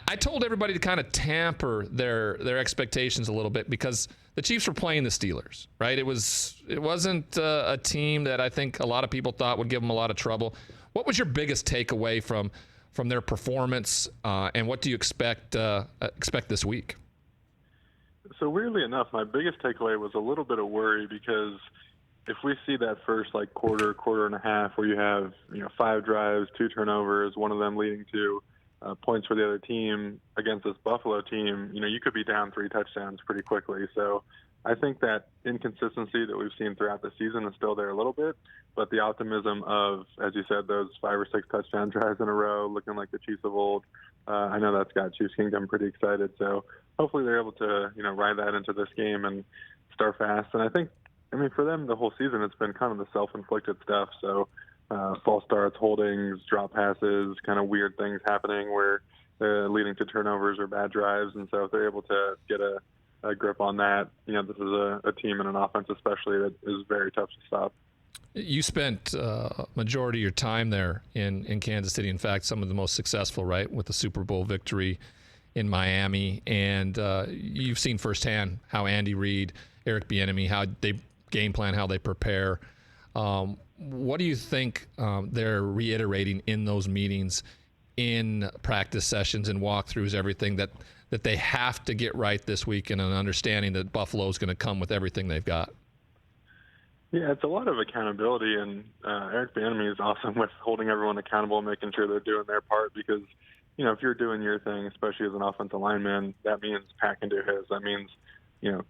I told everybody to kind of tamper their expectations a little bit because the Chiefs were playing the Steelers, right? It wasn't a team that I think a lot of people thought would give them a lot of trouble. What was your biggest takeaway from their performance, and what do you expect this week? So weirdly enough, my biggest takeaway was a little bit of worry because if we see that first quarter and a half where you have 5 drives, 2 turnovers, one of them leading to points for the other team against this Buffalo team, you could be down 3 touchdowns pretty quickly. So I think that inconsistency that we've seen throughout the season is still there a little bit, but the optimism of, as you said, those 5 or 6 touchdown drives in a row, looking like the Chiefs of old, I know that's got Chiefs Kingdom pretty excited. So hopefully they're able to, ride that into this game and start fast. And I think, for them, the whole season, it's been kind of the self-inflicted stuff. So false starts, holdings, drop passes, kind of weird things happening where leading to turnovers or bad drives. And so if they're able to get a grip on that, this is a team and an offense especially that is very tough to stop. You spent majority of your time there in Kansas City. In fact, some of the most successful, right, with the Super Bowl victory in Miami. And you've seen firsthand how Andy Reid, Eric Bieniemy, how they game plan, how they prepare. What do you think they're reiterating in those meetings, in practice sessions and walkthroughs, everything that they have to get right this week, and an understanding that Buffalo's going to come with everything they've got? Yeah, it's a lot of accountability, and Eric Bieniemy is awesome with holding everyone accountable and making sure they're doing their part because, if you're doing your thing, especially as an offensive lineman, that means Pat can do his. That means,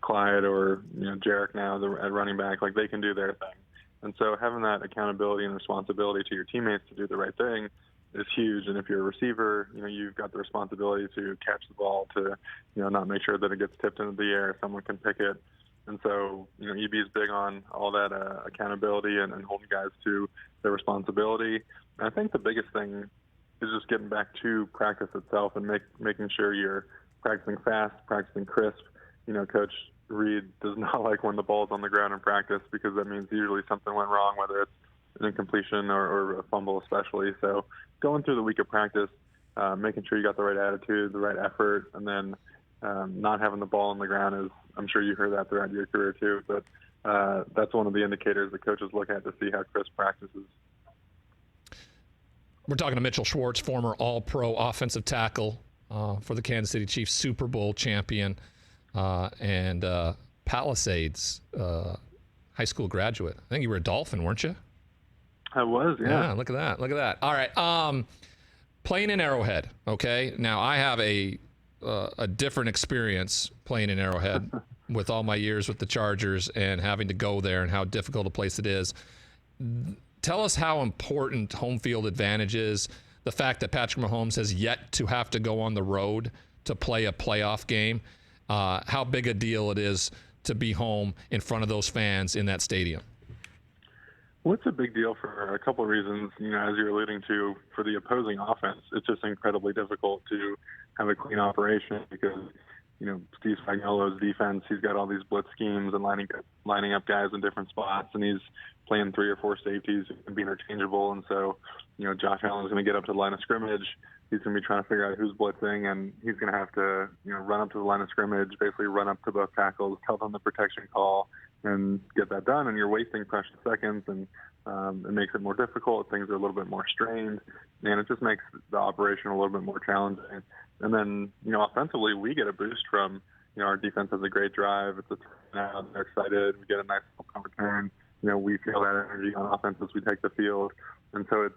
Clyde or, Jarek now at running back, they can do their thing. And so having that accountability and responsibility to your teammates to do the right thing is huge. And if you're a receiver, you've got the responsibility to catch the ball, to, not make sure that it gets tipped into the air, someone can pick it. And so, EB is big on all that accountability and holding guys to their responsibility. And I think the biggest thing is just getting back to practice itself and making sure you're practicing fast, practicing crisp. Coach Reid does not like when the ball's on the ground in practice because that means usually something went wrong, whether it's an incompletion or a fumble especially. So going through the week of practice, making sure you got the right attitude, the right effort, and then not having the ball on the ground is, I'm sure you heard that throughout your career too, but that's one of the indicators that coaches look at to see how crisp practice is. We're talking to Mitchell Schwartz, former All-Pro offensive tackle for the Kansas City Chiefs, Super Bowl champion, and Palisades high school graduate. I think you were a Dolphin, weren't you? I was, yeah. Yeah, look at that. Look at that. All right. Playing in Arrowhead, okay? Now, I have a different experience playing in Arrowhead with all my years with the Chargers and having to go there and how difficult a place it is. Tell us how important home field advantage is, the fact that Patrick Mahomes has yet to have to go on the road to play a playoff game, how big a deal it is to be home in front of those fans in that stadium. Well, it's a big deal for a couple of reasons. As you're alluding to, for the opposing offense, it's just incredibly difficult to have a clean operation because, Steve Spagnuolo's defense, he's got all these blitz schemes and lining up guys in different spots, and he's playing 3 or 4 safeties and be interchangeable. And so, Josh Allen's going to get up to the line of scrimmage. He's going to be trying to figure out who's blitzing, and he's going to have to, run up to the line of scrimmage, basically run up to both tackles, tell them the protection call, and get that done. And you're wasting precious seconds, and it makes it more difficult. Things are a little bit more strained, and it just makes the operation a little bit more challenging. And then, offensively, we get a boost from, our defense has a great drive. It's a turnout. They're excited. We get a nice punt return. We feel that energy on offense as we take the field. And so it's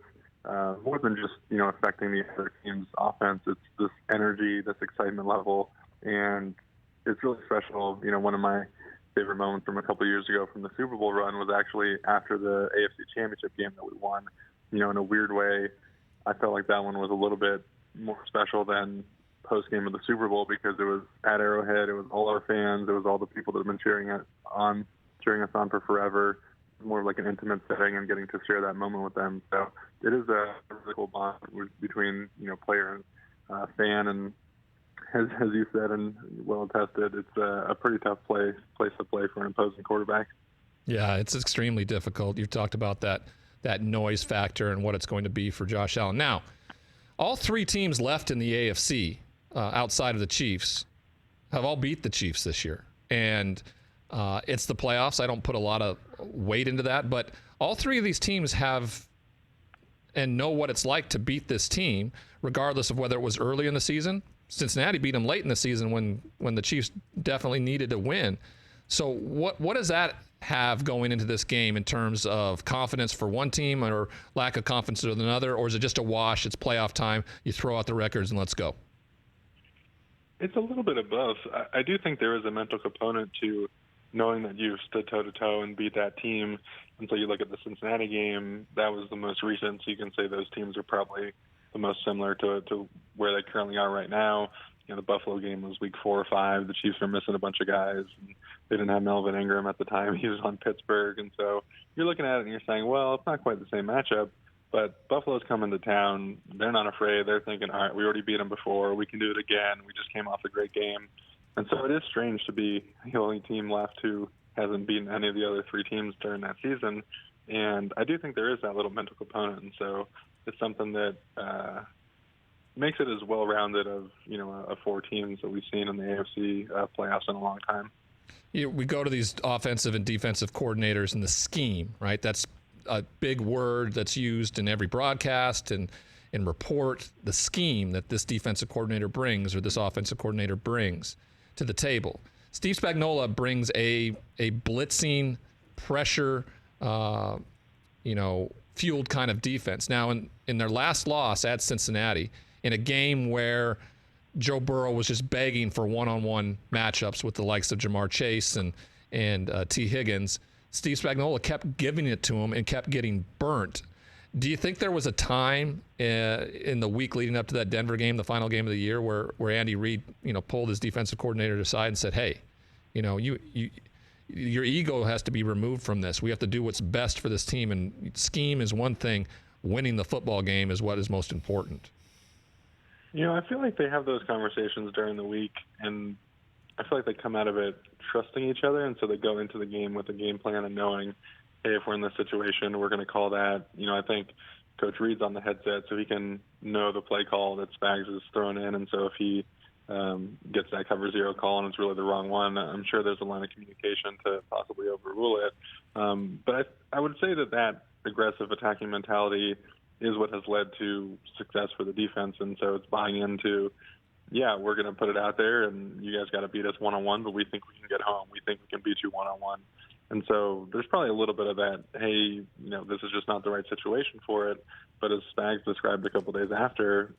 more than just, affecting the other team's offense. It's this energy, this excitement level, and it's really special. One of my favorite moments from a couple of years ago from the Super Bowl run was actually after the AFC Championship game that we won. In a weird way, I felt like that one was a little bit more special than post-game of the Super Bowl because it was at Arrowhead. It was all our fans. It was all the people that have been cheering us on for forever. More like an intimate setting and getting to share that moment with them. So it is a really cool bond between, player and fan. And as you said and well attested, it's a pretty tough place to play for an opposing quarterback. Yeah, it's extremely difficult. You've talked about that noise factor and what it's going to be for Josh Allen. Now, all 3 teams left in the AFC outside of the Chiefs have all beat the Chiefs this year. And it's the playoffs. I don't put a lot of weight into that, but all three of these teams have and know what it's like to beat this team, regardless of whether it was early in the season. Cincinnati beat them late in the season when the Chiefs definitely needed to win. So what does that have going into this game in terms of confidence for one team or lack of confidence in another, or is it just a wash? It's playoff time. You throw out the records and let's go. It's a little bit of both. I do think there is a mental component to knowing that you've stood toe-to-toe and beat that team. And so you look at the Cincinnati game, that was the most recent, so you can say those teams are probably the most similar to where they currently are right now. The Buffalo game was week 4 or 5. The Chiefs are missing a bunch of guys. And they didn't have Melvin Ingram at the time. He was on Pittsburgh. And so you're looking at it and you're saying, well, it's not quite the same matchup, but Buffalo's coming to town. They're not afraid. They're thinking, all right, we already beat them before. We can do it again. We just came off a great game. And so it is strange to be the only team left who hasn't beaten any of the other 3 teams during that season. And I do think there is that little mental component. And so it's something that makes it as well-rounded of, a 4 teams that we've seen in the AFC playoffs in a long time. We go to these offensive and defensive coordinators and the scheme, right? That's a big word that's used in every broadcast and in report. The scheme that this defensive coordinator brings or this offensive coordinator brings to the table. Steve Spagnuolo brings a blitzing, pressure, fueled kind of defense. Now, in their last loss at Cincinnati, in a game where Joe Burrow was just begging for one-on-one matchups with the likes of Jamar Chase and T. Higgins, Steve Spagnuolo kept giving it to him and kept getting burnt. Do you think there was a time in the week leading up to that Denver game, the final game of the year, where Andy Reid, pulled his defensive coordinator aside and said, "Hey, your ego has to be removed from this. We have to do what's best for this team, and scheme is one thing. Winning the football game is what is most important." I feel like they have those conversations during the week, and I feel like they come out of it trusting each other, and so they go into the game with a game plan and knowing, hey, if we're in this situation, we're going to call that. I think Coach Reid's on the headset, so he can know the play call that Spags is thrown in, and so if he gets that cover 0 call and it's really the wrong one, I'm sure there's a line of communication to possibly overrule it. But I would say that aggressive attacking mentality is what has led to success for the defense, and so it's buying into, we're going to put it out there, and you guys got to beat us one-on-one, but we think we can get home. We think we can beat you one-on-one. And so there's probably a little bit of that, hey, this is just not the right situation for it. But as Spags described a couple of days after,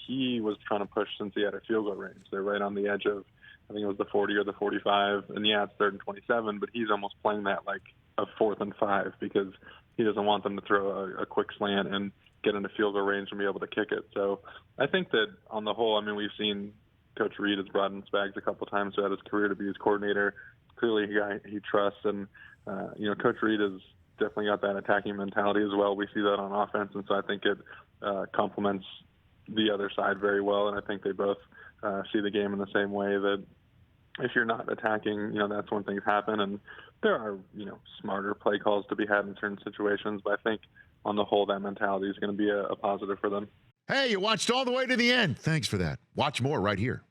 he was trying to push since he had a field goal range. They're right on the edge of, I think it was the 40 or the 45. And it's 3rd and 27, but he's almost playing that like a 4th and 5 because he doesn't want them to throw a quick slant and get into field goal range and be able to kick it. So I think that on the whole, we've seen Coach Reid has brought in Spags a couple times throughout his career to be his coordinator. Clearly, he trusts, and Coach Reid has definitely got that attacking mentality as well. We see that on offense, and so I think it complements the other side very well. And I think they both see the game in the same way, that if you're not attacking, that's when things happen. And there are smarter play calls to be had in certain situations, but I think on the whole, that mentality is going to be a positive for them. Hey, you watched all the way to the end. Thanks for that. Watch more right here.